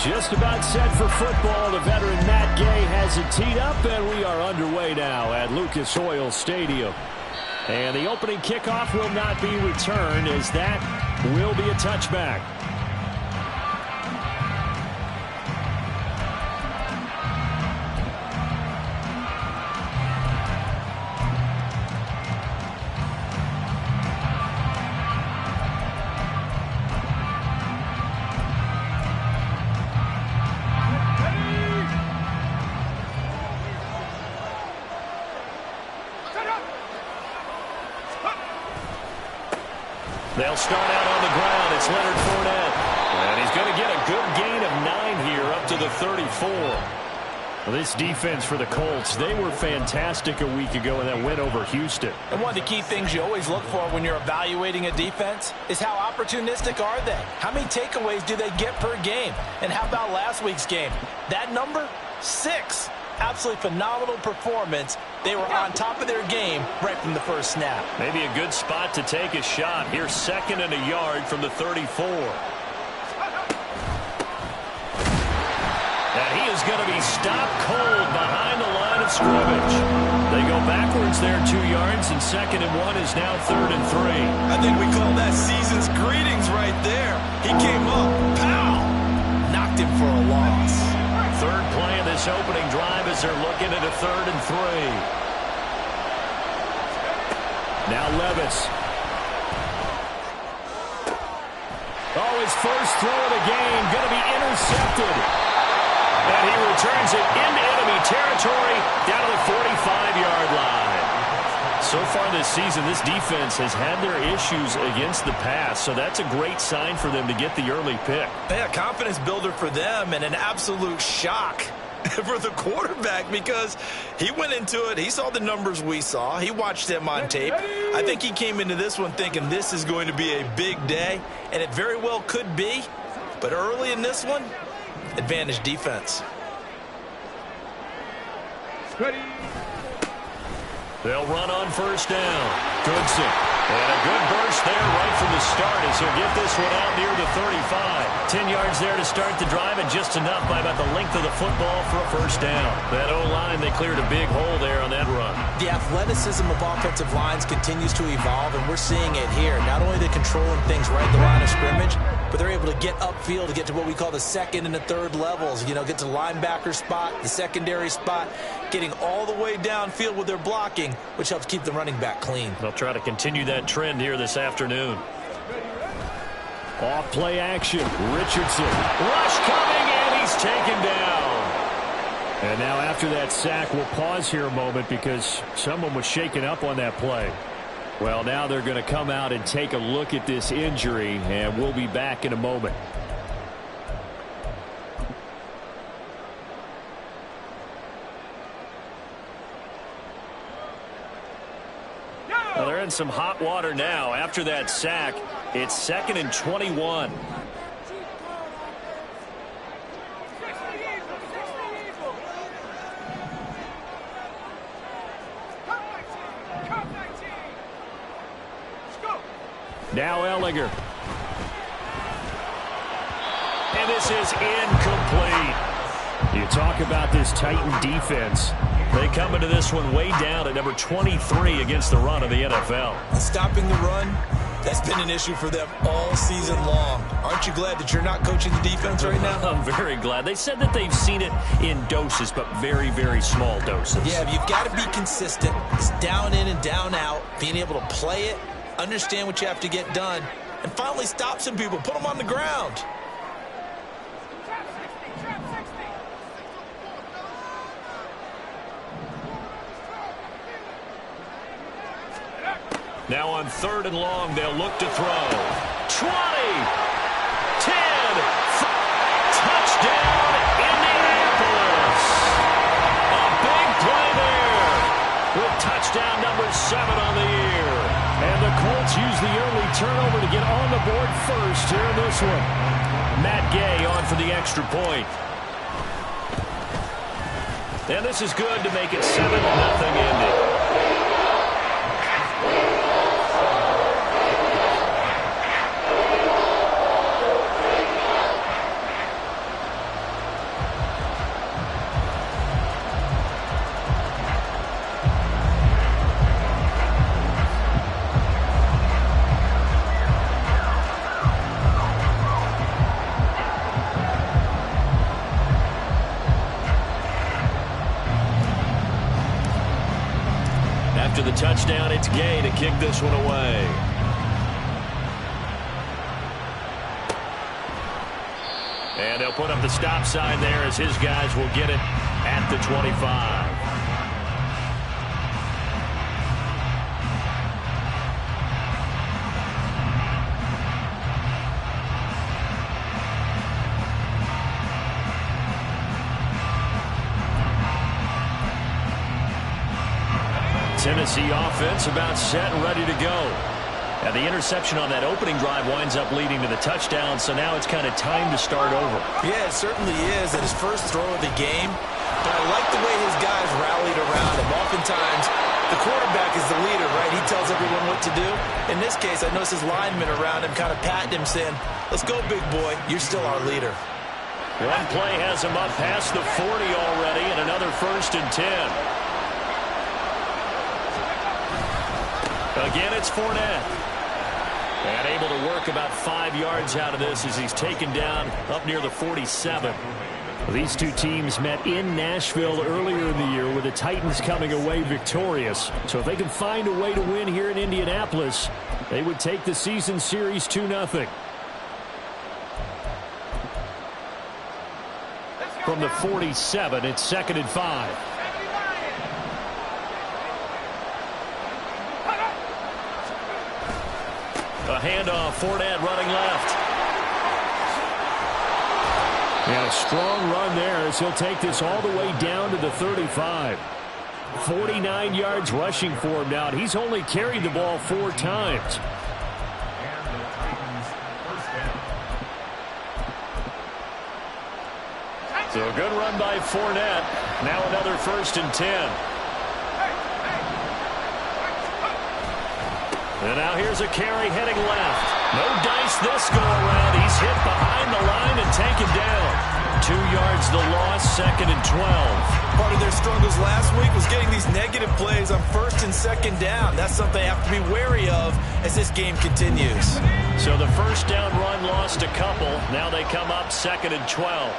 Just about set for football. The veteran Matt Gay has it teed up, and we are underway now at Lucas Oil Stadium. And the opening kickoff will not be returned, as that will be a touchback. They'll start out on the ground. It's Leonard Fournette. And he's going to get a good gain of 9 here up to the 34. Well, this defense for the Colts, they were fantastic a week ago in that win over Houston. And one of the key things you always look for when you're evaluating a defense is how opportunistic are they? How many takeaways do they get per game? And how about last week's game? That number, 6. Absolutely phenomenal performance. They were on top of their game right from the first snap. Maybe a good spot to take a shot. Here's 2nd and a yard from the 34. And he is going to be stopped cold behind the line of scrimmage. They go backwards there 2 yards, and 2nd and 1 is now 3rd and 3. I think we call that season's greetings right there. He came up, pow! Knocked him for a loss. Third play of this opening drive as they're looking at a 3rd and 3. Now Levis. Oh, his first throw of the game going to be intercepted. And he returns it into enemy territory down to the 45-yard line. So far this season, this defense has had their issues against the pass, so that's a great sign for them to get the early pick. Yeah, confidence builder for them and an absolute shock for the quarterback because he went into it. He saw the numbers we saw. He watched them on tape. I think he came into this one thinking this is going to be a big day, and it very well could be. But early in this one, advantage defense. Ready. They'll run on first down. Goodson. And a good burst there right from the start as he'll get this one out near the 35. 10 yards there to start the drive, and just enough by about the length of the football for a first down. That O-line, they cleared a big hole there on that run. The athleticism of offensive lines continues to evolve, and we're seeing it here. Not only they're controlling things right at the line of scrimmage, but they're able to get upfield to get to what we call the 2nd and the 3rd levels. You know, get to linebacker spot, the secondary spot, getting all the way downfield with their blocking, which helps keep the running back clean. They'll try to continue that trend here this afternoon. Off play action. Richardson. Rush coming, and he's taken down. And now after that sack, we'll pause here a moment because someone was shaken up on that play. Well, now they're going to come out and take a look at this injury, and we'll be back in a moment. Well, they're in some hot water now. After that sack, it's 2nd and 21. Now Ellinger. And this is incomplete. You talk about this Titan defense. They come into this one way down at number 23 against the run of the NFL. Stopping the run, that's been an issue for them all season long. Aren't you glad that you're not coaching the defense right now? I'm very glad. They said that they've seen it in doses, but very, very small doses. Yeah, you've got to be consistent. It's down in and down out, being able to play it, understand what you have to get done, and finally stop some people, put them on the ground. Now on 3rd and long, they'll look to throw. 20, 10, touchdown, Indianapolis. A big play there with touchdown number 7 on the year. And the Colts use the early turnover to get on the board first here in this one. Matt Gay on for the extra point. And this is good to make it 7-0 Indy. After the touchdown, it's Gay to kick this one away. And they'll put up the stop sign there as his guys will get it at the 25. Tennessee offense about set and ready to go. And the interception on that opening drive winds up leading to the touchdown, so now it's kind of time to start over. Yeah, it certainly is. At his first throw of the game, but I like the way his guys rallied around him. Oftentimes, the quarterback is the leader, right? He tells everyone what to do. In this case, I noticed his linemen around him kind of patting him, saying, "Let's go, big boy. You're still our leader." One play has him up past the 40 already, and another 1st and 10. Again, it's Fournette. And able to work about 5 yards out of this as he's taken down up near the 47. These two teams met in Nashville earlier in the year with the Titans coming away victorious. So if they can find a way to win here in Indianapolis, they would take the season series 2-0. From the 47, it's 2nd and 5. A handoff, Fournette running left. And a strong run there as he'll take this all the way down to the 35. 49 yards rushing for him now. He's only carried the ball 4 times. So a good run by Fournette. Now another 1st and 10. And now here's a carry heading left. No dice this go around. He's hit behind the line and taken down. 2 yards the loss, 2nd and 12. Part of their struggles last week was getting these negative plays on 1st and 2nd down. That's something they have to be wary of as this game continues. So the 1st down run lost a couple. Now they come up 2nd and 12.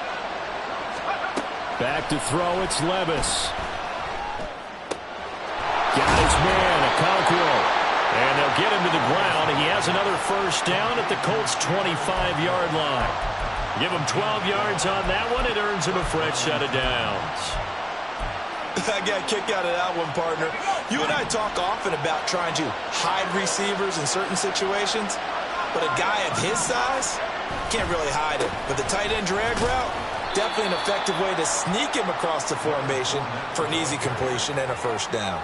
Back to throw, it's Levis. Got his man, Okonkwo. And they'll get him to the ground. He has another 1st down at the Colts' 25-yard line. Give him 12 yards on that one. It earns him a fresh set of downs. I got a kick out of that one, partner. You and I talk often about trying to hide receivers in certain situations, but a guy of his size can't really hide him. But the tight end drag route, definitely an effective way to sneak him across the formation for an easy completion and a 1st down.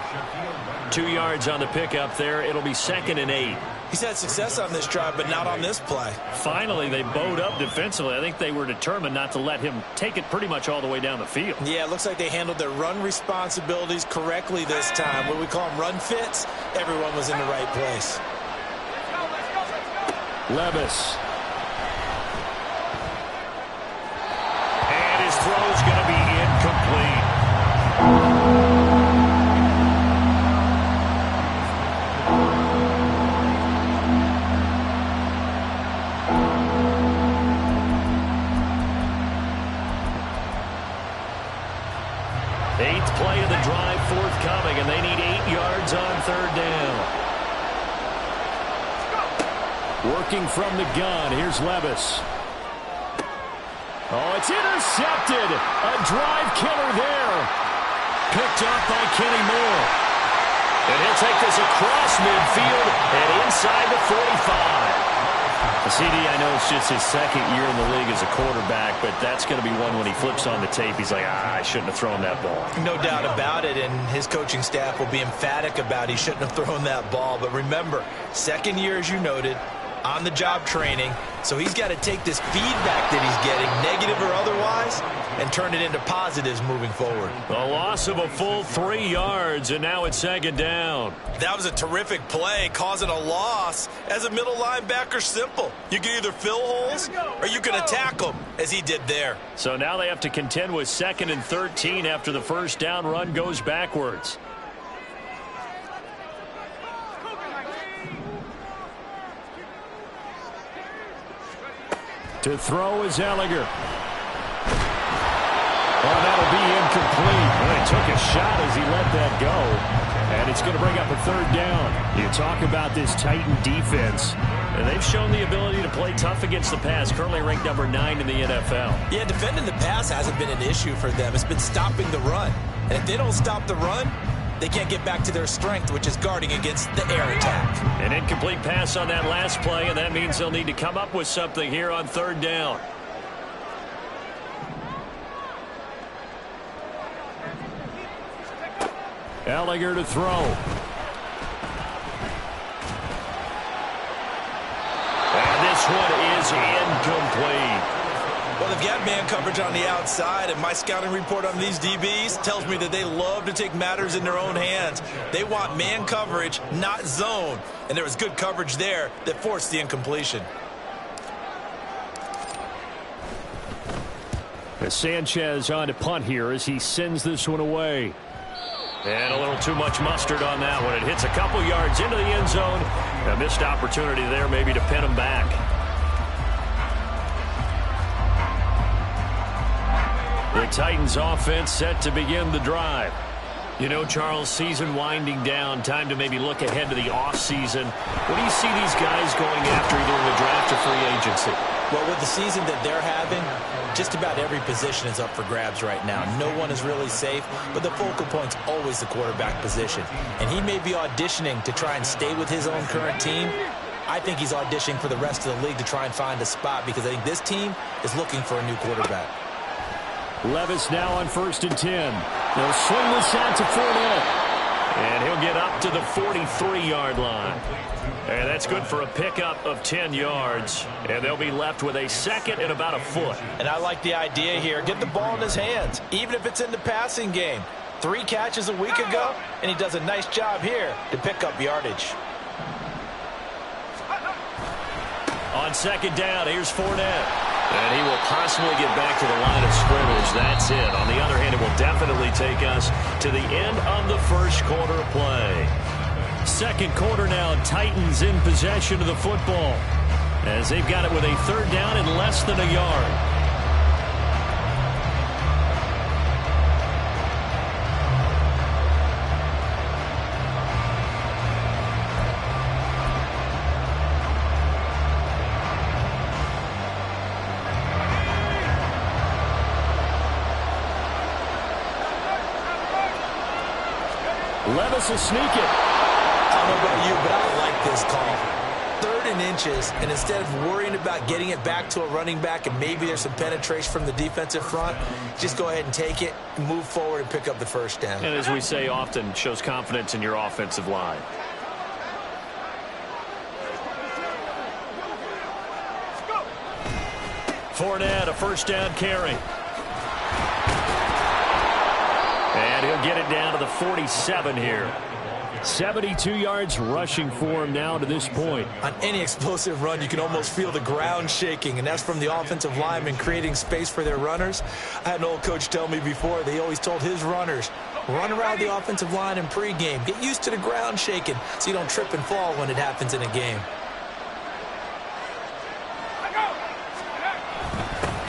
2 yards on the pickup there. It'll be 2nd and 8. He's had success on this drive, but not on this play. Finally, they bowed up defensively. I think they were determined not to let him take it pretty much all the way down the field. Yeah, it looks like they handled their run responsibilities correctly this time. What we call them run fits, everyone was in the right place. Levis. And his throw's going to be incomplete. Play of the drive forthcoming, and they need 8 yards on 3rd down. Working from the gun, here's Levis. Oh, it's intercepted. A drive killer there. Picked up by Kenny Moore. And he'll take this across midfield and inside the 45. CD, I know it's just his 2nd year in the league as a quarterback, but that's going to be one when he flips on the tape. He's like, I shouldn't have thrown that ball. No doubt about it, and his coaching staff will be emphatic about he shouldn't have thrown that ball. But remember, 2nd year, as you noted, on-the-job training, so he's got to take this feedback that he's getting, negative or otherwise, and turn it into positives moving forward. A loss of a full 3 yards, and now it's 2nd down. That was a terrific play, causing a loss. As a middle linebacker, simple. You can either fill holes or you can attack them, as he did there. So now they have to contend with 2nd and 13 after the 1st down run goes backwards. To throw is Ellinger. Oh, that'll be incomplete. Well, he took a shot as he let that go. And it's going to bring up a third down. You talk about this Titan defense. And they've shown the ability to play tough against the pass, currently ranked number 9 in the NFL. Yeah, defending the pass hasn't been an issue for them. It's been stopping the run. And if they don't stop the run, they can't get back to their strength, which is guarding against the air attack. An incomplete pass on that last play, and that means they'll need to come up with something here on third down. Ellinger to throw. And this one is incomplete. Well, they've got man coverage on the outside, and my scouting report on these DBs tells me that they love to take matters in their own hands. They want man coverage, not zone. And there was good coverage there that forced the incompletion. As Sanchez on to punt here as he sends this one away. And a little too much mustard on that one. It hits a couple yards into the end zone. A missed opportunity there maybe to pin him back. The Titans offense set to begin the drive. You know, Charles, season winding down, time to maybe look ahead to the offseason. What do you see these guys going after either in the draft or free agency? Well, with the season that they're having, just about every position is up for grabs right now. No one is really safe, but the focal point's always the quarterback position. And he may be auditioning to try and stay with his own current team. I think he's auditioning for the rest of the league to try and find a spot because I think this team is looking for a new quarterback. Levis now on 1st and 10. They'll swing this out to Fournette. And he'll get up to the 43-yard line. And that's good for a pickup of 10 yards. And they'll be left with a second and about a foot. And I like the idea here. Get the ball in his hands, even if it's in the passing game. 3 catches a week ago, and he does a nice job here to pick up yardage. On second down, here's Fournette. And he will possibly get back to the line of scrimmage. That's it. On the other hand, it will definitely take us to the end of the first quarter of play. Second quarter now, Titans in possession of the football as they've got it with a third down and less than a yard. Levis will sneak it. I don't know about you, but I don't like this call. 3rd and inches, and instead of worrying about getting it back to a running back and maybe there's some penetration from the defensive front, just go ahead and take it, move forward, and pick up the first down. And as we say often, shows confidence in your offensive line. Fournette, a first down carry. And he'll get it down to the 47 here. 72 yards rushing for him now to this point. On any explosive run, you can almost feel the ground shaking, and that's from the offensive linemen creating space for their runners. I had an old coach tell me before, they always told his runners, run around the offensive line in pregame. Get used to the ground shaking so you don't trip and fall when it happens in a game.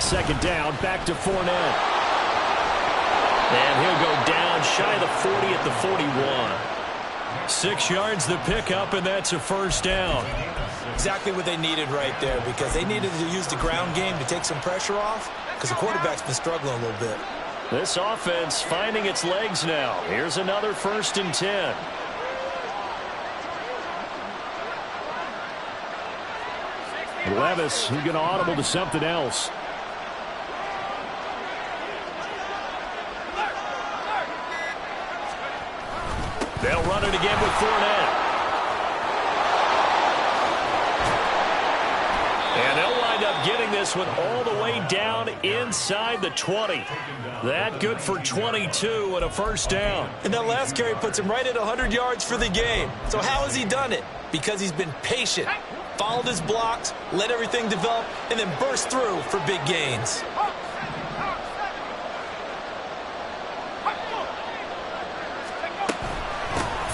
Second down, back to Fournette. And he'll go down shy of the 40 at the 41. 6 yards the pickup, and that's a first down. Exactly what they needed right there, because they needed to use the ground game to take some pressure off, because the quarterback's been struggling a little bit. This offense finding its legs now. Here's another 1st and 10. Levis, he's going to audible to something else. They'll run it again with Fournette. And they'll wind up getting this one all the way down inside the 20. That good for 22 and a first down. And that last carry puts him right at 100 yards for the game. So how has he done it? Because he's been patient, followed his blocks, let everything develop, and then burst through for big gains.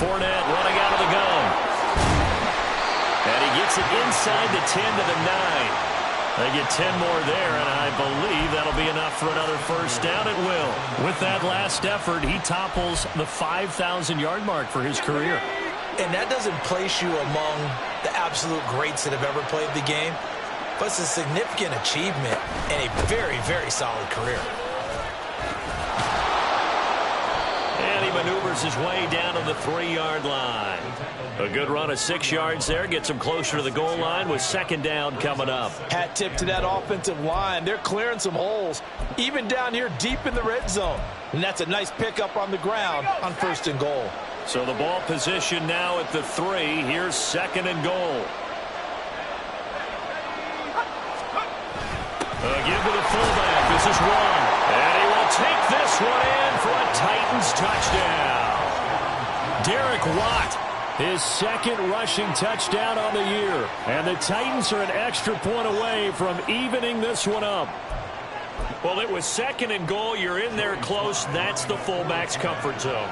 Fournette running out of the gun. And he gets it inside the 10 to the 9. They get 10 more there, and I believe that'll be enough for another first down. It will. With that last effort, he topples the 5,000-yard mark for his career. And that doesn't place you among the absolute greats that have ever played the game, but it's a significant achievement and a very, very solid career. And he maneuvers his way down to the 3-yard line. A good run of 6 yards there gets him closer to the goal line with second down coming up. Hat tip to that offensive line. They're clearing some holes, even down here deep in the red zone. And that's a nice pickup on the ground on 1st and goal. So the ball position now at the 3. Here's 2nd and goal. Give to the fullback. This is one. And he will take this one in for a Titans touchdown. Derek Watt, his 2nd rushing touchdown on the year. And the Titans are an extra point away from evening this one up. Well, it was 2nd and goal. You're in there close. That's the fullback's comfort zone.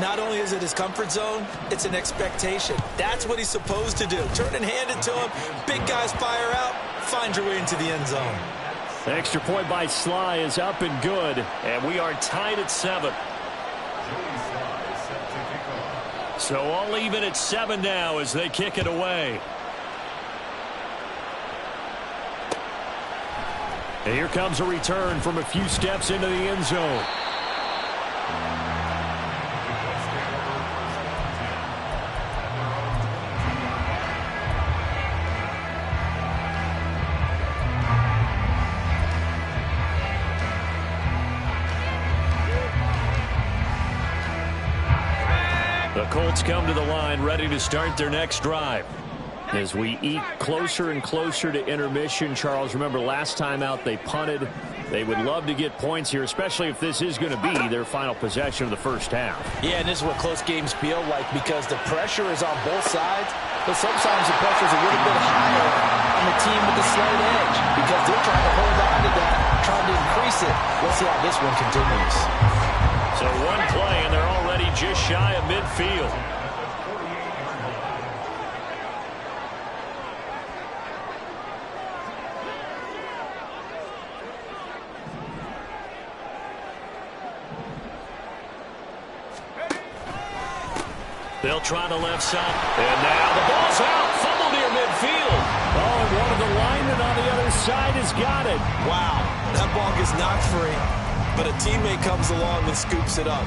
Not only is it his comfort zone, it's an expectation. That's what he's supposed to do. Turn and hand it to him. Big guys fire out. Find your way into the end zone. The extra point by Sly is up and good. And we are tied at 7. So all even at 7 now as they kick it away. And here comes a return from a few steps into the end zone. The Colts come to the line ready to start their next drive. As we eke closer and closer to intermission, Charles, remember last time out they punted. They would love to get points here, especially if this is going to be their final possession of the first half. Yeah, and this is what close games feel like because the pressure is on both sides, but sometimes the pressure is a little bit higher on the team with the slight edge because they're trying to hold on to that, trying to increase it. Let's see how this one continues. So one play, and they're already just shy of midfield. They'll try the left side. And now the ball's out. Fumble near midfield. Oh, and one of the linemen on the other side has got it. Wow, that ball gets knocked free, but a teammate comes along and scoops it up.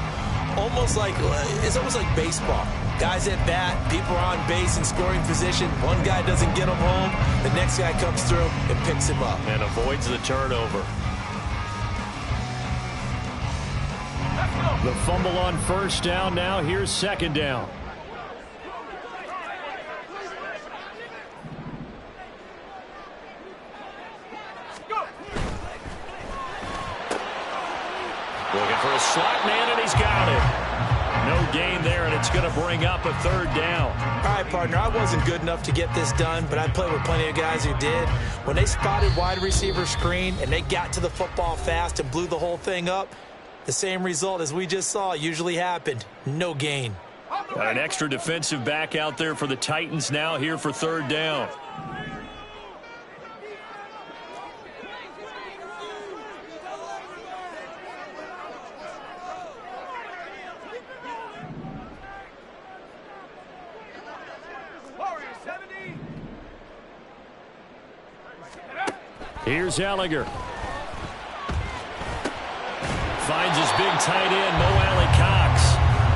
It's almost like baseball. Guys at bat, people are on base in scoring position. One guy doesn't get him home. The next guy comes through and picks him up. And avoids the turnover. The fumble on first down. Now here's second down. Looking for a slot man, and he's got it. No gain there, and it's going to bring up a third down. All right, partner, I wasn't good enough to get this done, but I played with plenty of guys who did. When they spotted wide receiver screen and they got to the football fast and blew the whole thing up, the same result as we just saw usually happened. No gain. Got an extra defensive back out there for the Titans now here for third down. Here's Ellinger. Finds his big tight end, Mo Alley-Cox.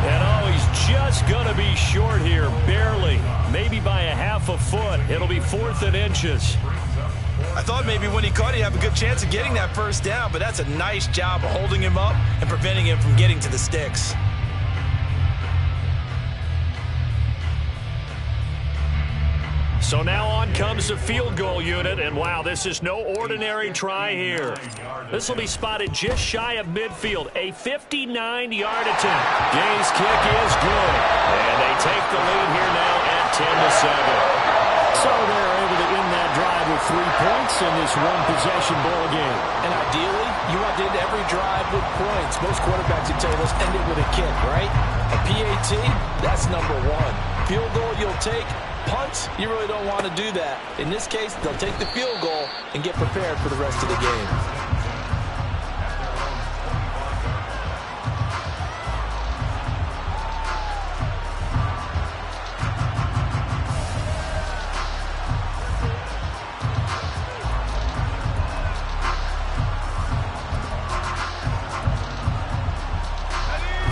And oh, he's just going to be short here, barely. Maybe by a half a foot. It'll be 4th and inches. I thought maybe when he caught, he'd have a good chance of getting that first down, but that's a nice job of holding him up and preventing him from getting to the sticks. So now on comes the field goal unit, and wow, this is no ordinary try here. This will be spotted just shy of midfield, a 59-yard attempt. Gay's kick is good, and they take the lead here now at 10-7. So they're able to end that drive with 3 points in this one-possession ball game. And ideally, you want to end every drive with points. Most quarterbacks would tell you, let's end it with a kick, right? A PAT, that's number 1. Field goal you'll take. Punts, you really don't want to do that. In this case, they'll take the field goal and get prepared for the rest of the game.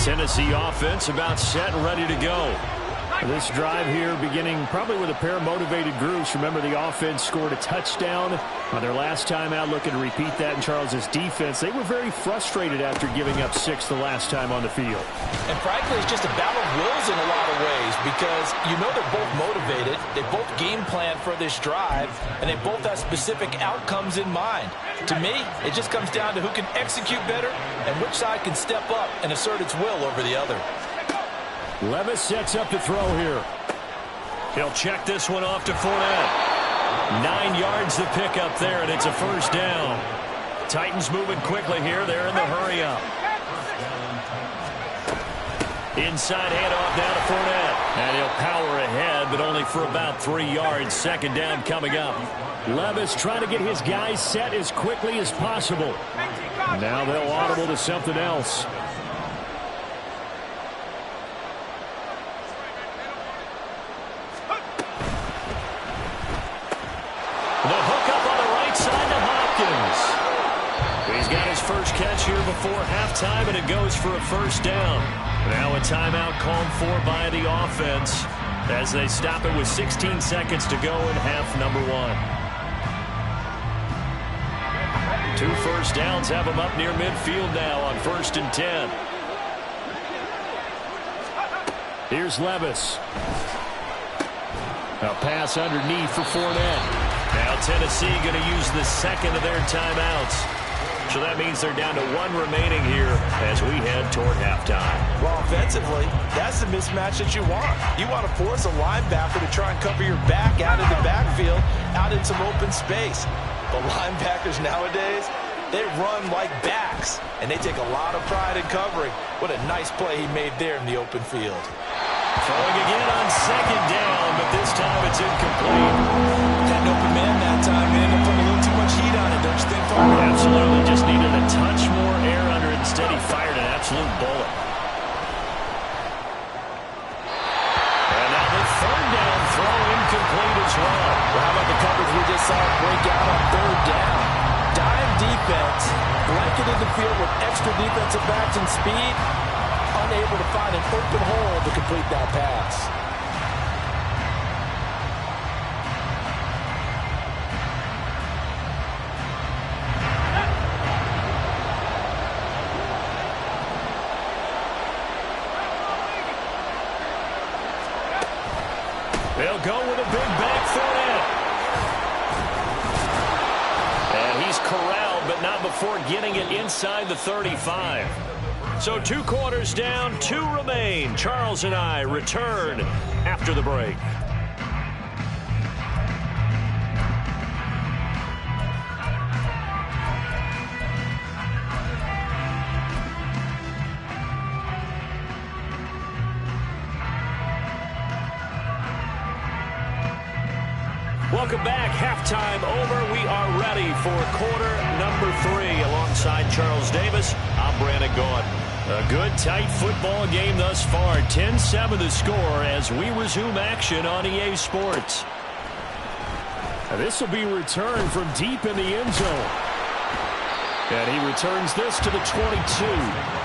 Tennessee offense about set and ready to go. This drive here beginning probably with a pair of motivated groups. Remember, the offense scored a touchdown on their last time out, looking to repeat that in Charles's defense. They were very frustrated after giving up 6 the last time on the field. And frankly, it's just a battle of wills in a lot of ways because you know they're both motivated. They both game plan for this drive, and they both have specific outcomes in mind. To me, it just comes down to who can execute better and which side can step up and assert its will over the other. Levis sets up to throw here. He'll check this one off to Fournette. 9 yards to pick up there, and it's a first down. Titans moving quickly here. They're in the hurry up. Inside handoff down to Fournette. And he'll power ahead, but only for about 3 yards. Second down coming up. Levis trying to get his guys set as quickly as possible. Now they'll audible to something else. First catch here before halftime, and it goes for a first down. Now a timeout called for by the offense as they stop it with 16 seconds to go in half number 1. 2 first downs have them up near midfield now on 1st and 10. Here's Levis. A pass underneath for Fournette. Now Tennessee going to use the second of their timeouts. So that means they're down to 1 remaining here as we head toward halftime. Well, offensively, that's the mismatch that you want. You want to force a linebacker to try and cover your back out of the backfield, out in some open space. The linebackers nowadays, they run like backs, and they take a lot of pride in covering. What a nice play he made there in the open field. Throwing again on second down, but this time it's incomplete. Had an open man that time, and ended up putting a little too much heat on it, don't you think, Farmer? Absolutely, just needed a touch more air under it. Instead, he fired an absolute bullet. And now the third down throw incomplete as well. Well, how about the coverage we just saw break out on third down? Dime defense, blanketed the field with extra defensive backs and speed, unable to find an open hole to complete that pass. They'll go with a big back Fournette. And he's corralled, but not before getting it inside the 35. So 2 quarters down, 2 remain. Charles and I return after the break. Welcome back. Halftime over. We are ready for quarter number 3. Alongside Charles Davis, I'm Brandon Gordon. A good, tight football game thus far. 10-7 the score as we resume action on EA Sports. This will be returned from deep in the end zone. And he returns this to the 22.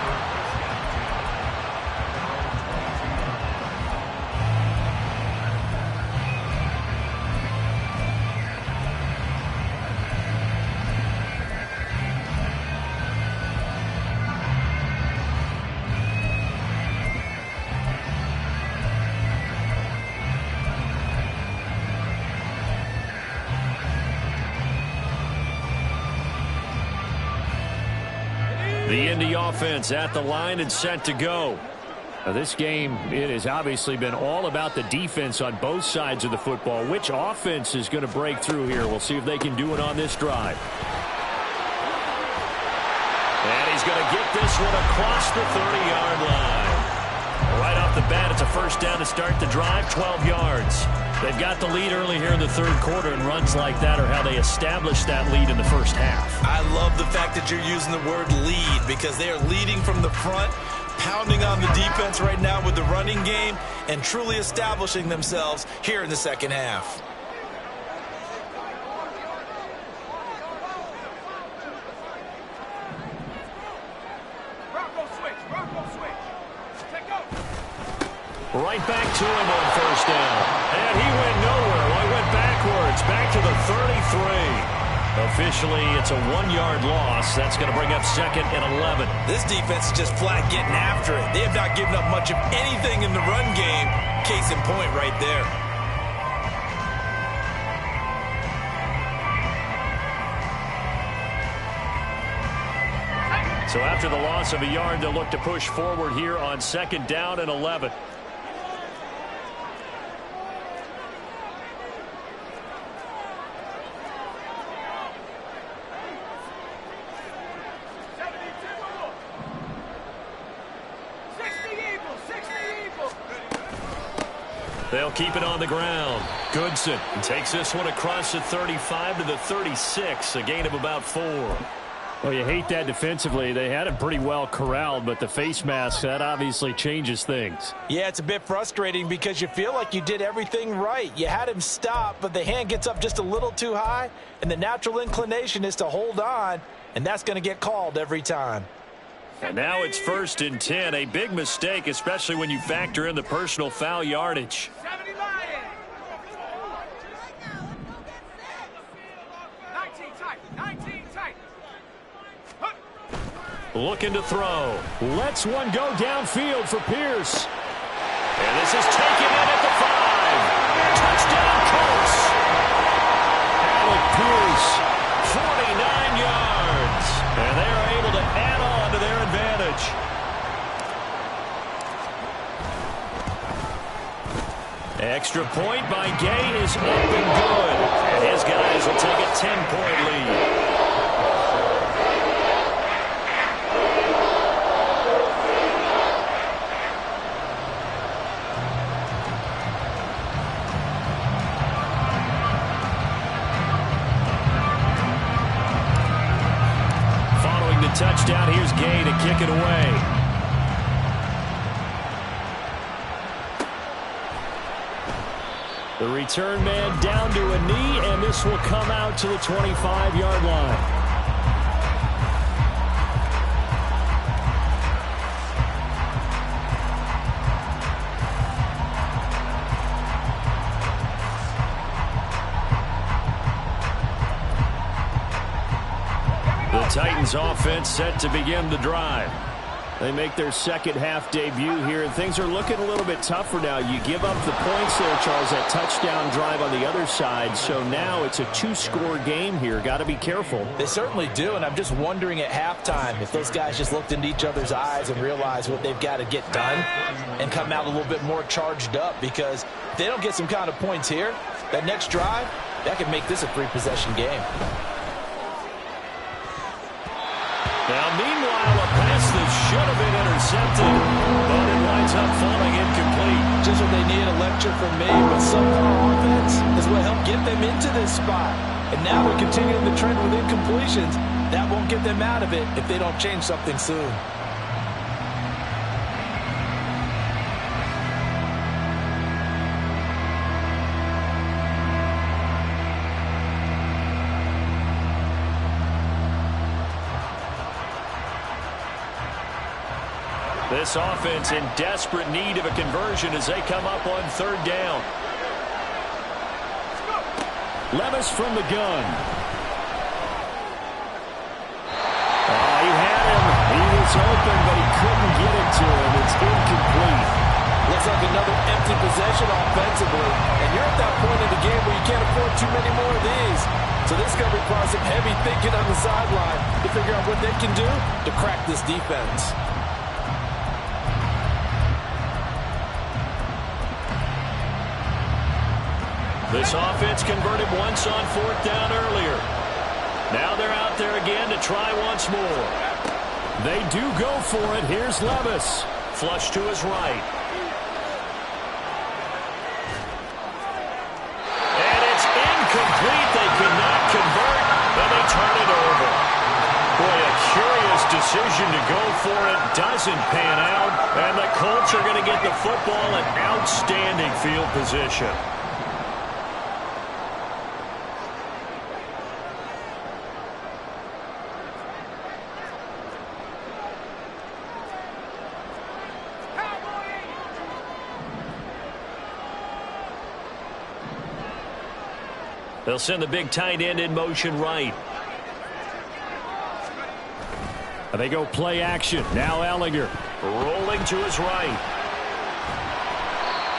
The Indy offense at the line and set to go. Now this game, it has obviously been all about the defense on both sides of the football. Which offense is going to break through here? We'll see if they can do it on this drive. And he's going to get this one across the 30-yard line. Right off the bat, it's a first down to start the drive, 12 yards. They've got the lead early here in the third quarter, and runs like that are how they established that lead in the first half. I love the fact that you're using the word lead because they are leading from the front, pounding on the defense right now with the running game, and truly establishing themselves here in the second half. Right back to him on first down. And he went nowhere. Well, he went backwards, back to the 33. Officially, it's a 1-yard loss. That's going to bring up 2nd and 11. This defense is just flat getting after it. They have not given up much of anything in the run game. Case in point right there. So after the loss of a yard, they'll look to push forward here on 2nd down and 11. They'll keep it on the ground. Goodson takes this one across the 35 to the 36, a gain of about 4. Well, you hate that defensively. They had him pretty well corralled, but the face mask, that obviously changes things. Yeah, it's a bit frustrating because you feel like you did everything right. You had him stop, but the hand gets up just a little too high, and the natural inclination is to hold on, and that's going to get called every time. And now it's 1st and 10, a big mistake, especially when you factor in the personal foul yardage. Looking to throw. Lets one go downfield for Pierce. And this is taken in at the 5. Touchdown, Colts. Alec Pierce, 49 yards. And they are able to add on to their advantage. Extra point by Gay is up and good. And his guys will take a 10-point lead. Touchdown, here's Gay to kick it away. The return man down to a knee, and this will come out to the 25-yard line. Titans offense set to begin the drive. They make their second half debut here, and things are looking a little bit tougher now. You give up the points there, Charles, that touchdown drive on the other side. So now it's a 2-score game here. Got to be careful. They certainly do, and I'm just wondering at halftime if those guys just looked into each other's eyes and realized what they've got to get done and come out a little bit more charged up, because if they don't get some kind of points here, that next drive, that could make this a 3-possession game. Now, meanwhile, a pass that should have been intercepted, but it winds up falling incomplete. Just what they need, a lecture from me, but somehow offense is what helped get them into this spot. And now they're continuing the trend with incompletions. That won't get them out of it if they don't change something soon. This offense in desperate need of a conversion as they come up on 3rd down. Levis from the gun. He had him. He was open, but he couldn't get it to him. It's incomplete. Looks like another empty possession offensively. And you're at that point in the game where you can't afford too many more of these. So this is going to require some heavy thinking on the sideline to figure out what they can do to crack this defense. This offense converted once on 4th down earlier. Now they're out there again to try once more. They do go for it. Here's Levis. Flush to his right. And it's incomplete. They cannot convert, and they turn it over. Boy, a curious decision to go for it. Doesn't pan out, and the Colts are going to get the football in outstanding field position. They'll send the big tight end in motion right. And they go play action. Now Ellinger rolling to his right.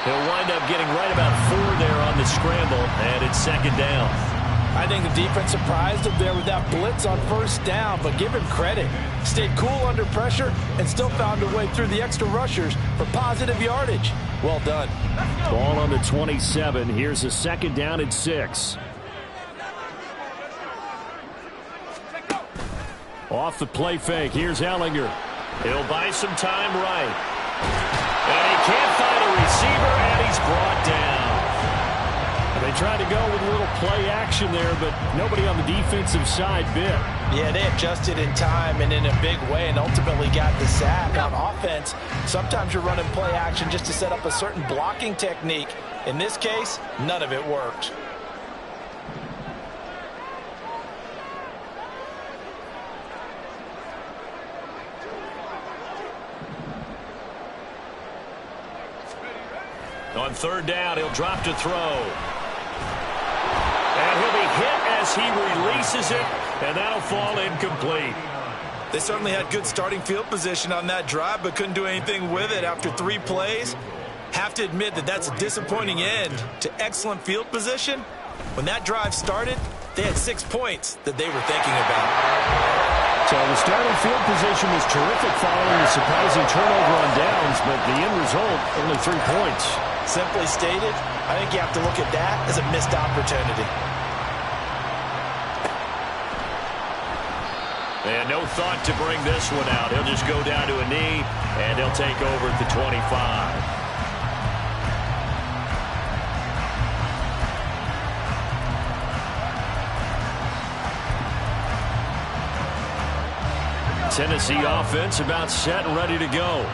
He'll wind up getting right about 4 there on the scramble, and it's second down. I think the defense surprised him there with that blitz on first down, but give him credit. Stayed cool under pressure and still found a way through the extra rushers for positive yardage. Well done. Ball on the 27. Here's a second down and 6. Off the play fake. Here's Ellinger. He'll buy some time right. And he can't find a receiver, and he's brought down. They tried to go with a little play action there, but nobody on the defensive side bit. Yeah, they adjusted in time and in a big way and ultimately got the sack. On offense, sometimes you're running play action just to set up a certain blocking technique. In this case, none of it worked. On third down, he'll drop to throw. And he'll be hit as he releases it, and that'll fall incomplete. They certainly had good starting field position on that drive, but couldn't do anything with it after 3 plays. Have to admit that that's a disappointing end to excellent field position. When that drive started, they had 6 points that they were thinking about. So the starting field position was terrific following the surprising turnover on downs, but the end result, only 3 points. Simply stated, I think you have to look at that as a missed opportunity. And no thought to bring this one out. He'll just go down to a knee, and he'll take over at the 25. Tennessee offense about set and ready to go.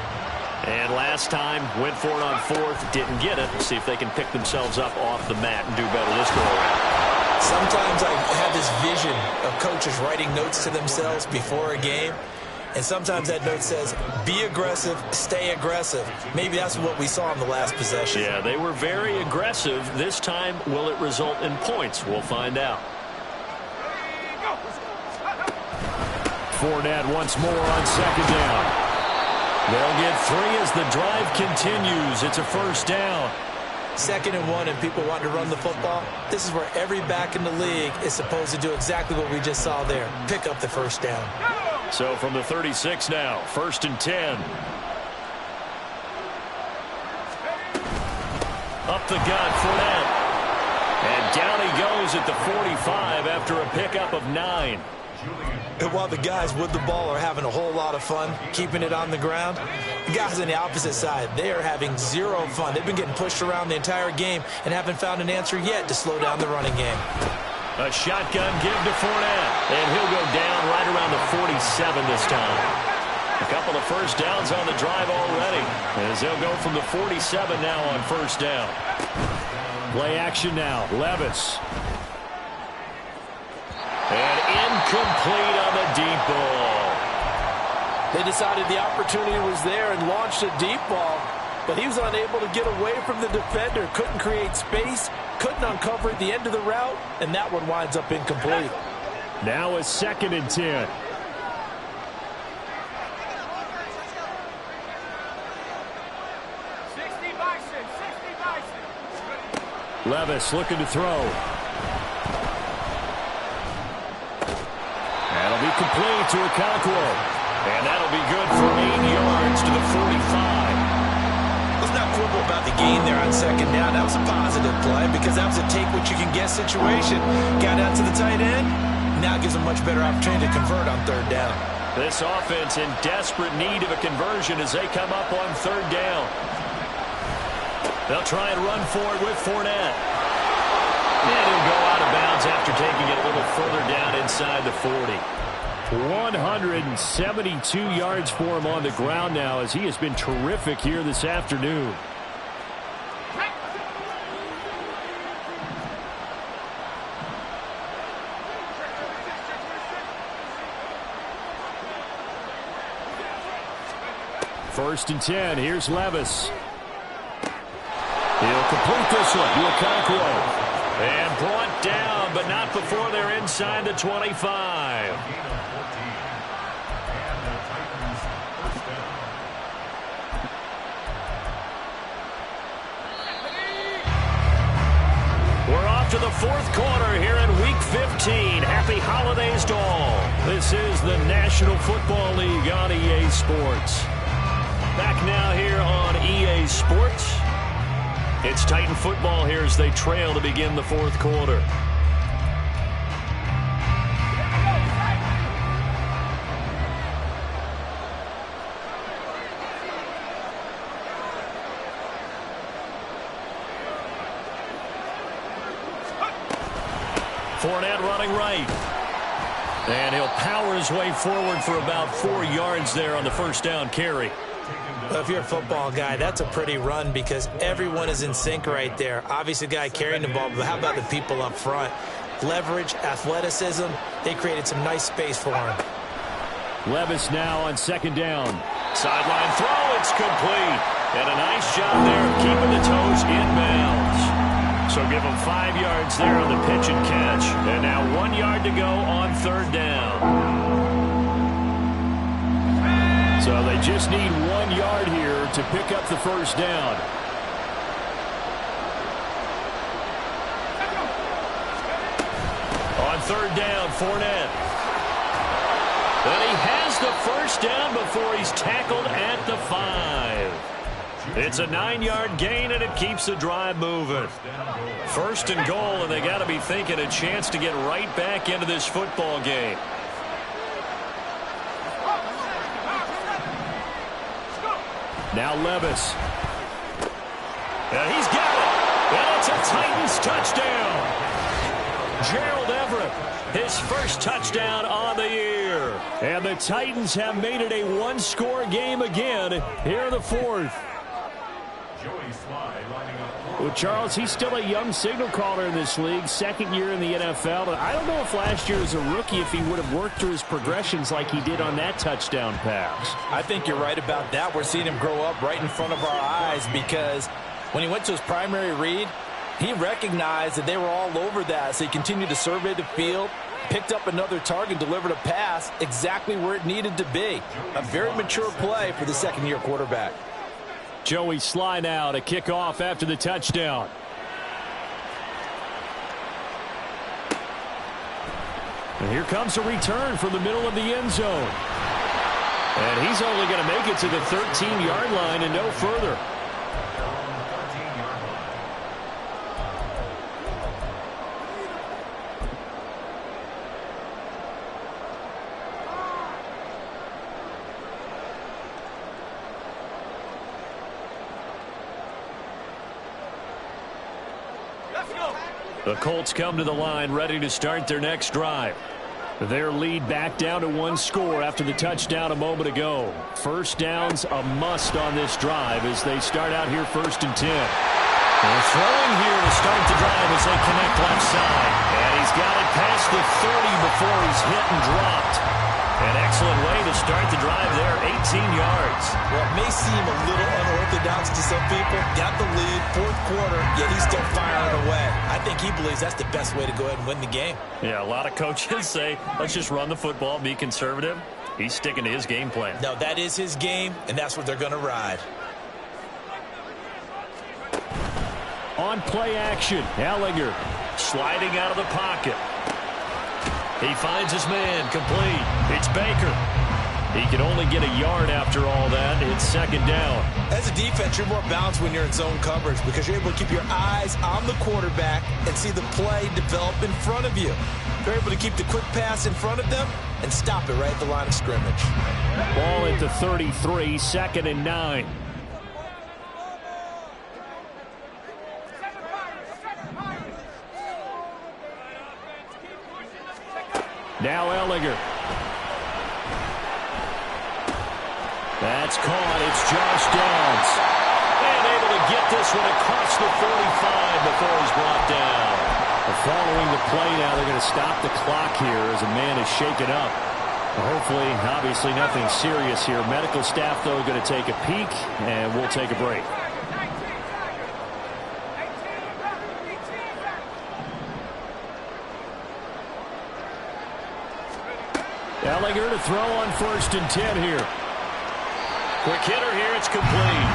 And last time, went for it on 4th, didn't get it. Let's see if they can pick themselves up off the mat and do better this go around. Sometimes I have this vision of coaches writing notes to themselves before a game. And sometimes that note says, be aggressive, stay aggressive. Maybe that's what we saw in the last possession. Yeah, they were very aggressive. This time, will it result in points? We'll find out. Fournette once more on second down. They'll get 3 as the drive continues. It's a first down. 2nd and 1 and people want to run the football. This is where every back in the league is supposed to do exactly what we just saw there. Pick up the first down. So from the 36 now, 1st and 10. Up the gut, Fournette. And down he goes at the 45 after a pickup of 9. And while the guys with the ball are having a whole lot of fun keeping it on the ground, the guys on the opposite side, they are having 0 fun. They've been getting pushed around the entire game and haven't found an answer yet to slow down the running game. A shotgun give to Fournette, and he'll go down right around the 47 this time. A couple of first downs on the drive already, as they'll go from the 47 now on first down. Play action now, Levis. And incomplete on the deep ball. They decided the opportunity was there and launched a deep ball, but he was unable to get away from the defender, couldn't create space, couldn't uncover at the end of the route, and that one winds up incomplete. Now a 2nd and 10. Levis looking to throw. That'll be complete to Okonkwo. And that'll be good for 8 yards to the 45. Let's not quibble about the gain there on 2nd down. That was a positive play because that was a take-what-you-can-get situation. Got out to the tight end. Now gives a much better opportunity to convert on 3rd down. This offense in desperate need of a conversion as they come up on 3rd down. They'll try and run for it with Fournette. And he'll go out of bounds after taking it a little further down inside the 40. 172 yards for him on the ground now as he has been terrific here this afternoon. First and 10. Here's Levis. He'll complete this one. Okonkwo. And brought down but not before they're inside the 25. We're off to the fourth quarter here in Week 15. Happy holidays to all. This is the National Football League on EA Sports. Back now here on EA Sports. It's Titan football here as they trail to begin the fourth quarter. Fournette running right. And he'll power his way forward for about 4 yards there on the first down carry. Well, if you're a football guy, that's a pretty run because everyone is in sync right there. Obviously, the guy carrying the ball, but how about the people up front? Leverage, athleticism, they created some nice space for him. Levis now on second down. Sideline throw, it's complete. And a nice job there of keeping the toes inbounds. So give him 5 yards there on the pitch and catch. And now 1 yard to go on third down. So they just need 1 yard here to pick up the first down. On third down, Fournette. And he has the first down before he's tackled at the 5. It's a 9-yard gain, and it keeps the drive moving. First and goal, and they got to be thinking a chance to get right back into this football game. Now Levis. And he's got it. And it's a Titans touchdown. Gerald Everett, his first touchdown on the year. And the Titans have made it a one-score game again here in the fourth. Well, Charles, he's still a young signal caller in this league, second year in the NFL. But I don't know if last year as a rookie, if he would have worked through his progressions like he did on that touchdown pass. I think you're right about that. We're seeing him grow up right in front of our eyes because when he went to his primary read, he recognized that they were all over that. So he continued to survey the field, picked up another target, delivered a pass exactly where it needed to be. A very mature play for the second-year quarterback. Joey Sly now to kick off after the touchdown. And here comes a return from the middle of the end zone. And he's only going to make it to the 13-yard line and no further. The Colts come to the line ready to start their next drive. Their lead back down to 1 score after the touchdown a moment ago. First down's a must on this drive as they start out here 1st and 10. They're throwing here to start the drive as they connect left side. And he's got it past the 30 before he's hit and dropped. An excellent way to start the drive there, 18 yards. Well, it may seem a little unorthodox to some people. Got the lead, fourth quarter, yet he's still firing away. I think he believes that's the best way to go ahead and win the game. Yeah, a lot of coaches say, let's just run the football, be conservative. He's sticking to his game plan. No, that is his game, and that's what they're going to ride. On play action, Ellinger sliding out of the pocket. He finds his man, complete. It's Baker. He can only get a yard after all that. It's second down. As a defense, you're more balanced when you're in zone coverage because you're able to keep your eyes on the quarterback and see the play develop in front of you. They're able to keep the quick pass in front of them and stop it right at the line of scrimmage. Ball at the 33, 2nd and 9. Now Ellinger. That's caught. It's Josh Downs. And able to get this one across the 45 before he's brought down. Following the play now, they're going to stop the clock here as a man is shaken up. Hopefully, obviously nothing serious here. Medical staff, though, going to take a peek, and we'll take a break. Ellinger to throw on 1st and 10 here. Quick hitter here. It's complete.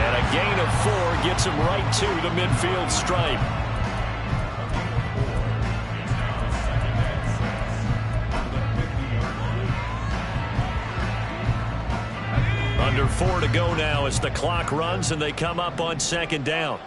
And a gain of 4 gets him right to the midfield stripe. Under 4 to go now as the clock runs and they come up on 2nd down.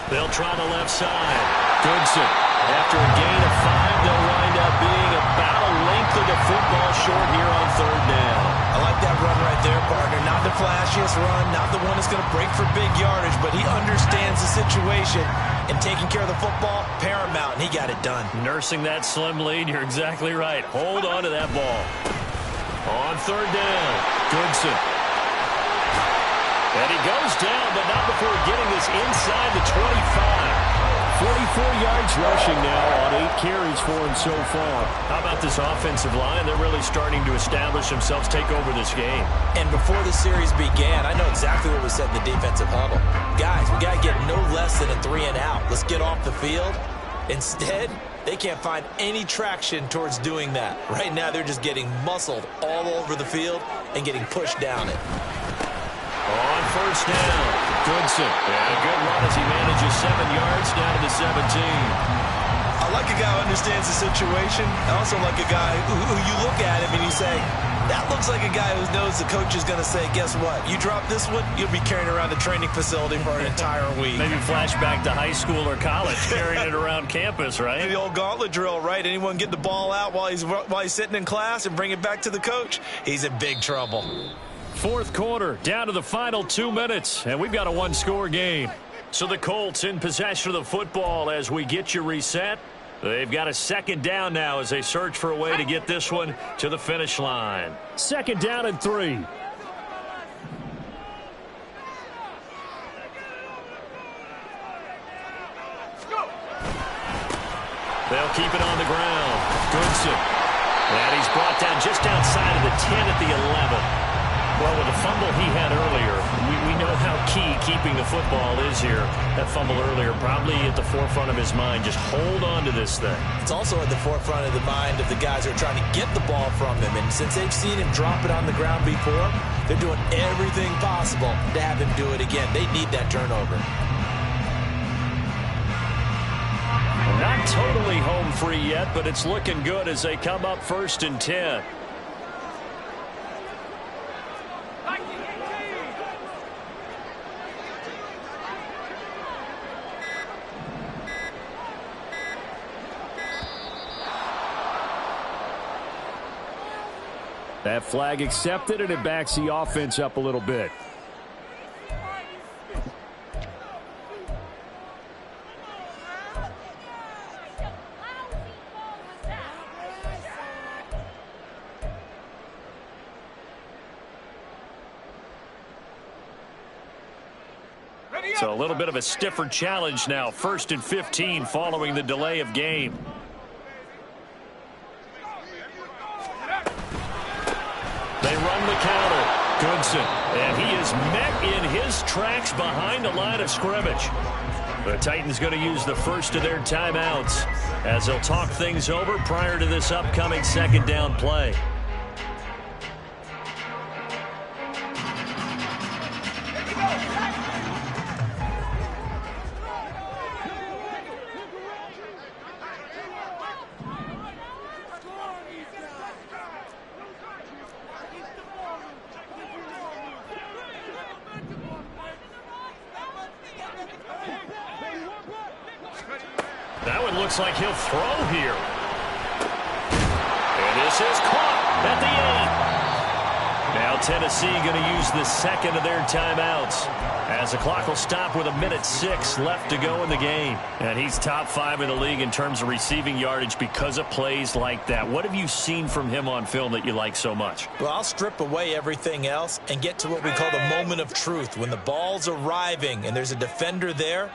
They'll try the left side. Goodson, after a gain of 5, they'll wind up being about a length of the football short here on 3rd down. I like that run right there, partner. Not the flashiest run, not the one that's going to break for big yardage, but he understands the situation, and taking care of the football, paramount, and he got it done. Nursing that slim lead, you're exactly right. Hold on to that ball. On 3rd down, Goodson. And he goes down, but not before getting this inside the 25. 44 yards rushing now on 8 carries for him so far. How about this offensive line? They're really starting to establish themselves, take over this game. And before the series began, I know exactly what was said in the defensive huddle. Guys, we got to get no less than a 3 and out. Let's get off the field. Instead, they can't find any traction towards doing that. Right now, they're just getting muscled all over the field and getting pushed down it. On 1st down, Goodson. And a good run as he manages 7 yards down to the 17. I like a guy who understands the situation. I also like a guy who you look at him and you say, that looks like a guy who knows the coach is going to say, guess what? You drop this one, you'll be carrying around the training facility for an entire week. Maybe flashback to high school or college, carrying it around campus, right? The old gauntlet drill, right? Anyone get the ball out while he's sitting in class and bring it back to the coach? He's in big trouble. 4th quarter, down to the final 2 minutes, and we've got a 1-score game. So the Colts in possession of the football as we get you reset. They've got a 2nd down now as they search for a way to get this one to the finish line. 2nd down and 3. They'll keep it on the ground. Goodson. And he's brought down just outside of the 10 at the 11. Well, with the fumble he had earlier, we know how key keeping the football is here. That fumble earlier probably at the forefront of his mind. Just hold on to this thing. It's also at the forefront of the mind of the guys who are trying to get the ball from him. And since they've seen him drop it on the ground before, they're doing everything possible to have him do it again. They need that turnover. Not totally home free yet, but it's looking good as they come up 1st and 10. That flag accepted, and it backs the offense up a little bit. So a little bit of a stiffer challenge now. 1st and 15 following the delay of game. They run the counter. Goodson. And he is met in his tracks behind the line of scrimmage. The Titans going to use the first of their timeouts as they'll talk things over prior to this upcoming 2nd down play. That one looks like he'll throw here. And this is caught at the 8. Now Tennessee going to use the 2nd of their timeouts as the clock will stop with 1:06 left to go in the game. And he's top 5 in the league in terms of receiving yardage because of plays like that. What have you seen from him on film that you like so much? Well, I'll strip away everything else and get to what we call the moment of truth. When the ball's arriving and there's a defender there,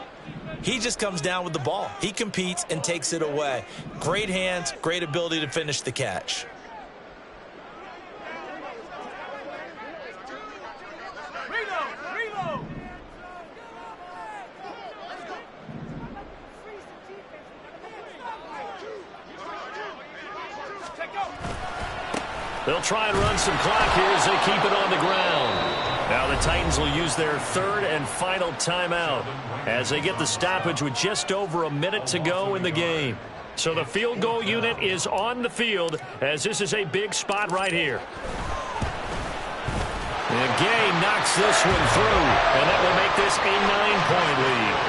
he just comes down with the ball. He competes and takes it away. Great hands, great ability to finish the catch. They'll try and run some clock here as they keep it on the ground. Now the Titans will use their third and final timeout as they get the stoppage with just over a minute to go in the game. So the field goal unit is on the field as this is a big spot right here. And Gay knocks this one through, and that will make this a 9-point lead.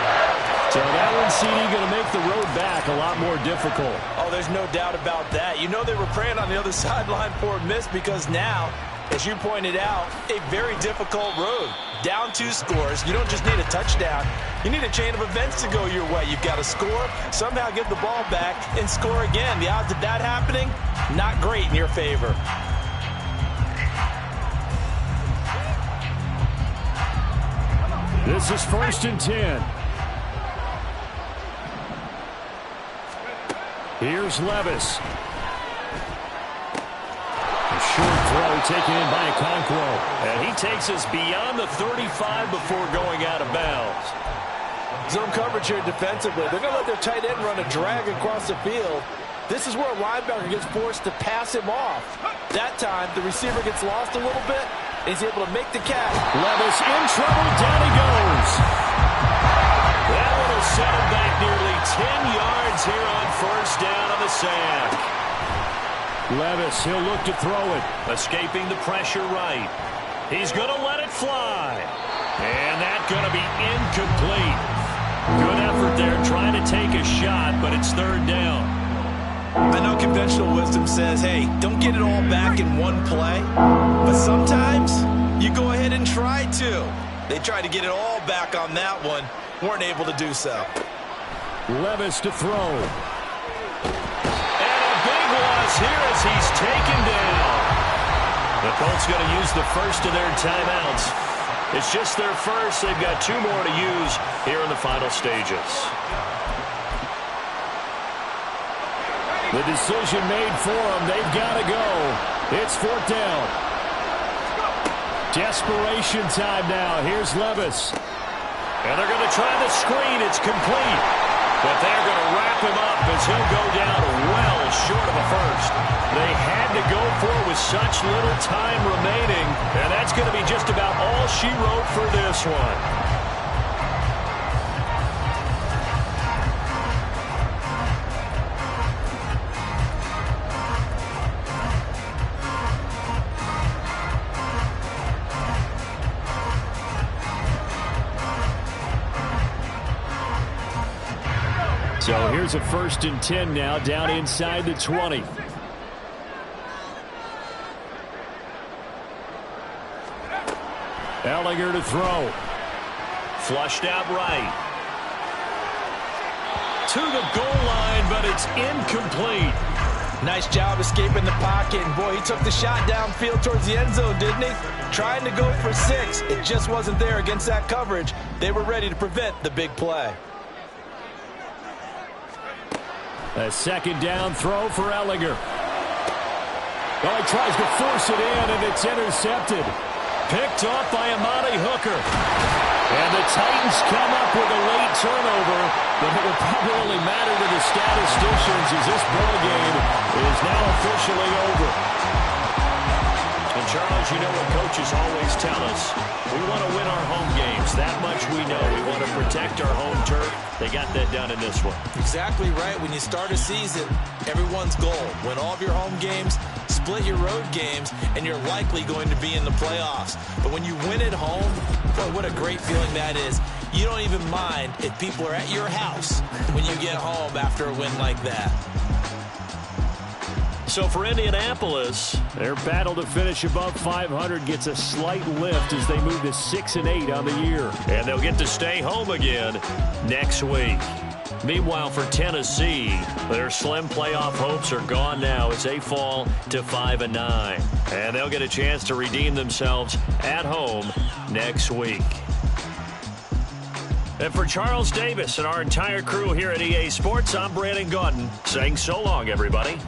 So that one, CD, going to make the road back a lot more difficult. Oh, there's no doubt about that. You know they were praying on the other sideline for a miss because now, as you pointed out, a very difficult road. Down 2 scores. You don't just need a touchdown. You need a chain of events to go your way. You've got to score, somehow get the ball back, and score again. The odds of that happening, not great in your favor. This is 1st and 10. Here's Levis. A short throw taken in by Okonkwo. And he takes us beyond the 35 before going out of bounds. Zone coverage here defensively. They're going to let their tight end run a drag across the field. This is where a linebacker gets forced to pass him off. That time, the receiver gets lost a little bit. He's able to make the catch. Levis in trouble. Down he goes. That one will set him back nearly 10 yards here on 1st down on the sack. Levis, he'll look to throw it. Escaping the pressure right. He's going to let it fly. And that's going to be incomplete. Good effort there trying to take a shot, but it's 3rd down. I know conventional wisdom says, hey, don't get it all back in one play. But sometimes you go ahead and try to. They tried to get it all back on that one. Weren't able to do so. Levis to throw. And a big loss here as he's taken down. The Colts going to use the first of their timeouts. It's just their first. They've got 2 more to use here in the final stages. The decision made for them. They've got to go. It's 4th down. Desperation time now. Here's Levis. And they're going to try the screen. It's complete. But they're going to wrap him up as he'll go down well short of a first. They had to go for it with such little time remaining. And that's going to be just about all she wrote for this one. So here's a 1st and 10 now, down inside the 20. Ellinger to throw. Flushed out right. To the goal line, but it's incomplete. Nice job escaping the pocket. And boy, he took the shot downfield towards the end zone, didn't he? Trying to go for 6. It just wasn't there against that coverage. They were ready to prevent the big play. A 2nd down throw for Ellinger. Oh, he tries to force it in, and it's intercepted. Picked off by Amani Hooker. And the Titans come up with a late turnover, but it will probably only matter to the statisticians as this ball game is now officially over. And Charles, you know what coaches always tell us. We want to win our home games. That much we know. We want to protect our home turf. They got that done in this one. Exactly right. When you start a season, everyone's goal, win all of your home games, split your road games, and you're likely going to be in the playoffs. But when you win at home, boy, what a great feeling that is. You don't even mind if people are at your house when you get home after a win like that. So for Indianapolis, their battle to finish above 500 gets a slight lift as they move to 6-8 on the year. And they'll get to stay home again next week. Meanwhile, for Tennessee, their slim playoff hopes are gone now as they fall to 5-9. And they'll get a chance to redeem themselves at home next week. And for Charles Davis and our entire crew here at EA Sports, I'm Brandon Gaudin saying so long, everybody.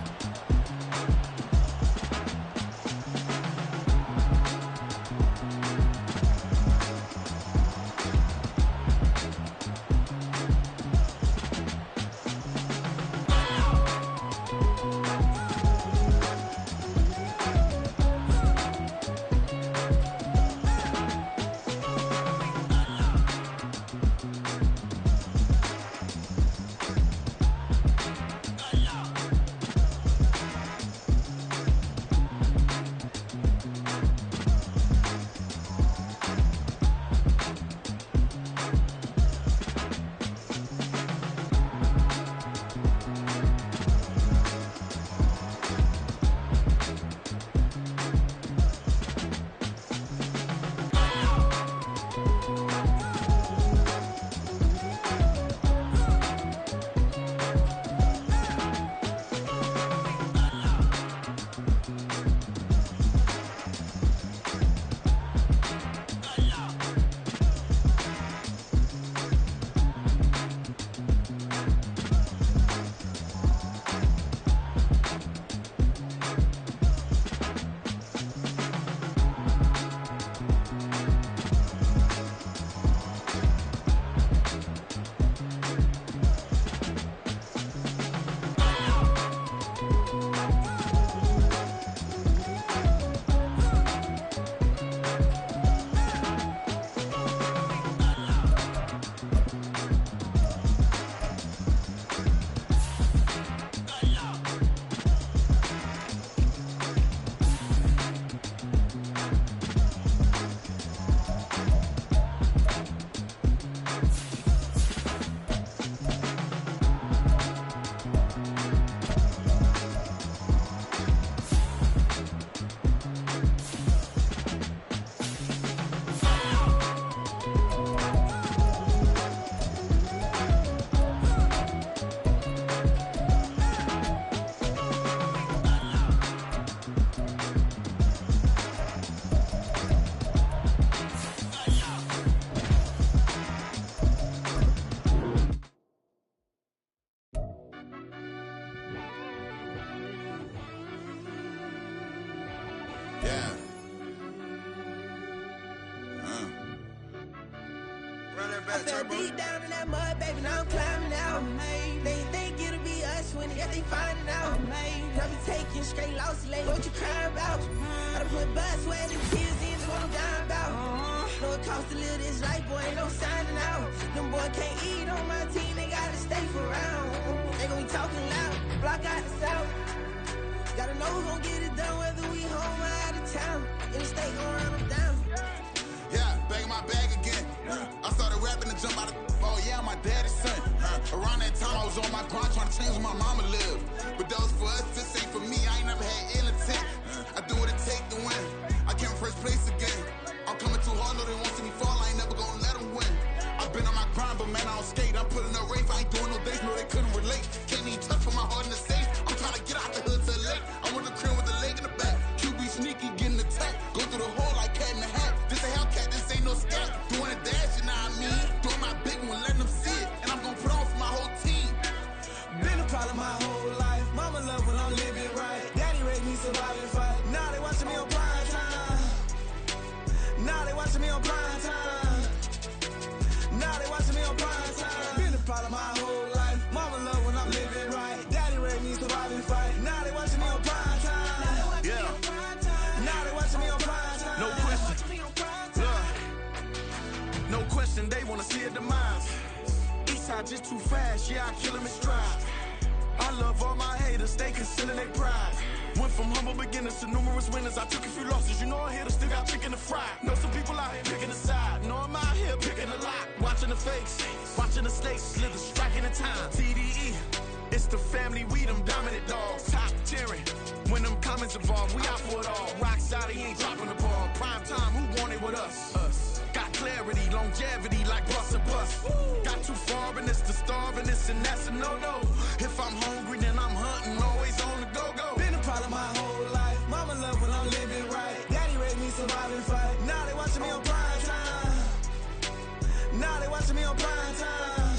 I fell deep down in that mud, baby, now I'm climbing out. They think it'll be us when they finding out. I be taking straight losses lately, what you crying about? I done put blood, sweat, and tears in, is what I'm dying about. Know it costs to live this life, boy, ain't no signing out. Them boy can't eat on my team, they gotta stay for round. They gon' be talking loud, block out the south. Gotta know who gon' get it done, whether we home or out of town. In the state, gon' run them down. Yeah, bagging my bag again. I started rapping to jump out of oh yeah, I'm my daddy's son. Around that time I was on my grind trying to change where my mama lived. But that was for us, this ain't for me. I ain't never had ill intent. I do what it take to win. I came in first place again. I'm coming too hard, no they won't see me fall. I ain't never gonna let them win. I've been on my grind, but man I don't skate. I'm putting up race, I ain't doing no days, no they couldn't relate. Can't even touch for my heart in the safe. I'm trying to get out the hood to the lake. I'm with the crib with the leg in the back. QB sneaky, getting attacked. Go through the hole like cat in the hat. This a Hellcat, this ain't no scat. Doing a dash, you know what I mean? Doing my big one, letting them see it. And I'm gonna put on for my whole team. Been a problem my whole life. Mama love when I'm living right. Daddy raised me survive and fight. Now they watching me on prime time. Now they watching me on prime time. Now they watching me on prime time. Been a problem my whole life. Mama love when I'm living right. Daddy raised me survive and fight. Now they watching me on prime time. Yeah. Now they watching me on prime time. No question. No question, they wanna see a demise. Eastside just too fast, yeah, I kill him in stride. I love all my haters, they concealing their pride. Went from humble beginners to numerous winners. I took a few losses, you know I hit, still got chicken to fry. Know some people out here picking a side, know I'm out here picking a lot. Watching the fakes, watching the stakes, slither, striking the time. TDE, it's the family, we them dominant dogs. Top tiering, when them comments involved, we out for it all. Rock side, he ain't dropping the ball. Prime time, who want it with us? Got clarity, longevity, like bus and bus. Got too far and it's the starving, this and that's a no-no. If I'm hungry, then I'm hunting, always on the go-go. Been a problem my whole life. Mama love when I'm living right. Daddy raised me survive and fight. Now they watching me on prime time. Now they watching me on prime time.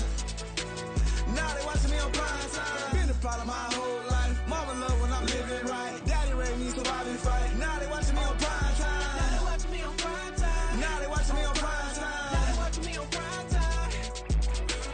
Now they watching me on prime time. Been a problem my whole life. Mama love when I'm living right. Daddy raised me survive and fight. Now they watching me on prime time. Now they watching me on prime time. Now they watching me on prime time. Now they watching me on prime time.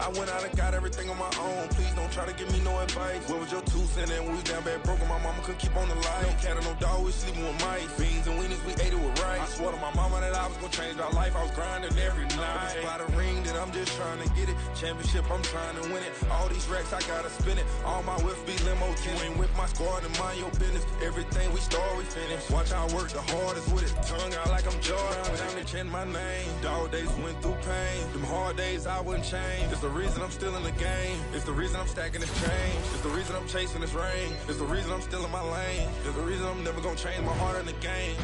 I went out and got everything on my own. Please don't try to give me no advice. What was your 2 cents and we was down bad broke and my mama couldn't keep on the light. No cat and no dog, we sleeping with mice. Beans and weenies, we ate it with rice. I swore to my mama that I was gonna change our life. I was grinding every night. By the ring that I'm just trying to get it. Championship, I'm trying to win it. All these racks, I gotta spin it. All my whips be limo. You ain't with my squad and mind your business. Everything we start, we finish. Watch I work the hardest with it. Tongue out like I'm Jordan. Time to change my name. Dog days went through pain. Them hard days I wouldn't change. It's the reason I'm still in the game. It's the reason I'm stacking this change. It's the reason I'm chasing this rain. It's the reason I'm still in my lane. It's the reason I'm never gonna change my heart in the game.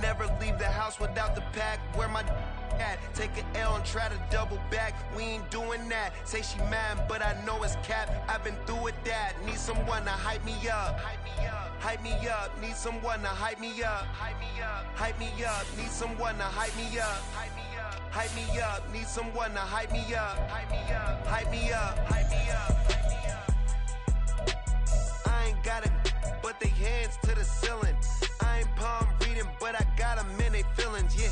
Never leave the house without the pack. Where my at? Take an L and try to double back. We ain't doing that. Say she mad, but I know it's cap. I've been through with that. Need someone to hype me up. Hype me up. Hype me up. Need someone to hype me up. Hype me up. Hype me up. Need someone to hype me up. Hype me up. Hype me up. Need someone to hype me up. Hype me up. Hype me up. Hype me up. Hype me up. I ain't got it, but they hands to the ceiling. I ain't palm reading, but I got them in they feelings, yeah.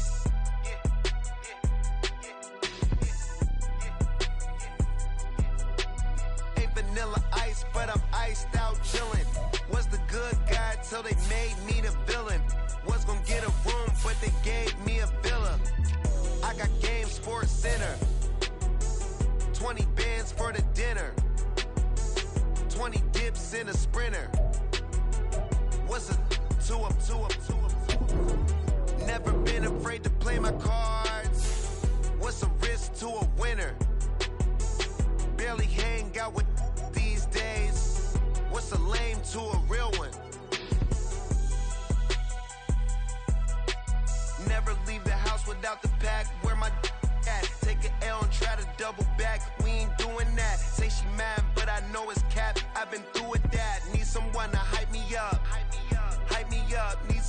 Ain't vanilla ice, but I'm iced out chillin'. Was the good guy till they made me the villain. Was gonna get a room, but they gave me a villa. I got game Sports Center. 20 bands for the dinner. 20 dips in a Sprinter. What's a 2 up, 2 up, 2 up, 2 up. Never been afraid to play my cards. What's a risk to a winner? Barely hang out with these days. What's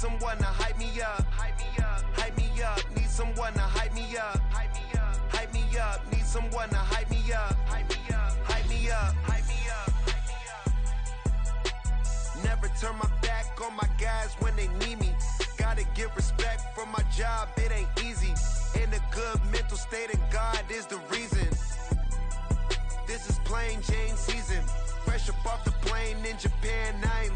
someone to hype me up. Hype me up. Hype me up. Need someone to hype me up. Hype me up. Hype me up. Need someone to hype me up. Hype me up. Hype me up. Hype me up. Hype me up. Never turn my back on my guys when they need me. Gotta give respect for my job, it ain't easy. In a good mental state, and God is the reason. This is plain Jane season. Fresh up off the plane in Japan.